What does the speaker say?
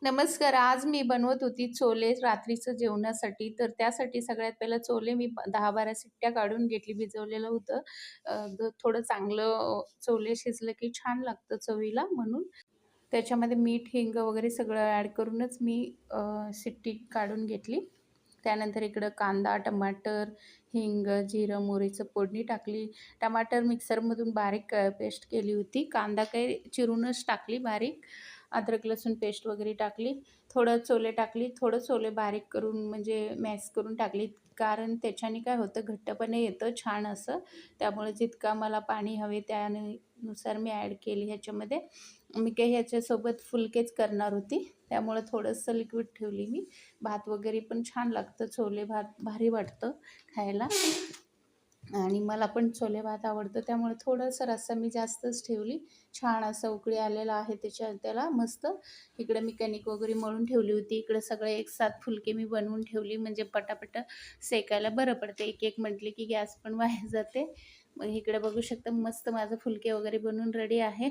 नमस्कार. आज मी बनवत होती छोले रात्रीचं जेवणासाठी. तर त्यासाठी सगळ्यात पहिला छोले मी 10-12 शिट्ट्या काढून घेतली. भिजवलेलं होतं. थोडं चांगलं छोले शिजलं की छान लागतं चवीला म्हणून. त्याच्यामध्ये मीठ, हिंग वगैरे सगळं ॲड करूनच मी शिट्टी काढून घेतली. त्यानंतर इकडं कांदा, टमाटर, हिंग, जिरं, मोहरीचं फोडणी टाकली. टमाटर मिक्सरमधून बारीक पेस्ट केली होती. कांदा काही चिरूनच टाकली बारीक. अद्रक, लसूण पेस्ट वगैरे टाकली. थोडं छोले टाकली. थोडं छोले बारीक करून म्हणजे मॅश करून टाकली. कारण त्याच्याने काय होतं घट्टपणा येतं छान असं. त्यामुळे जितका मला पाणी हवे त्यानुसार मी ॲड केली ह्याच्यामध्ये. मी काही ह्याच्यासोबत फुलकेच करणार होती. त्यामुळे थोडंसं लिक्विड ठेवली मी. भात वगैरे पण छान लागतं. छोले भात भारी वाटतं खायला. आणि मला पण छोले भात आवडतं त्यामुळे थोडंसं रस्सा मी जास्तच ठेवली. छान असं उकळी आलेला आहे त्याला मस्त. इकडे मी कणिक वगैरे मळून ठेवली होती. इकडे सगळे एक साथ फुलके मी बनवून ठेवली म्हणजे पटापट शेकायला बरं पडते. एक म्हटले की गॅस पण वाया जाते. मग इकडे बघू शकता मस्त माझं फुलके वगैरे बनवून रेडी आहे.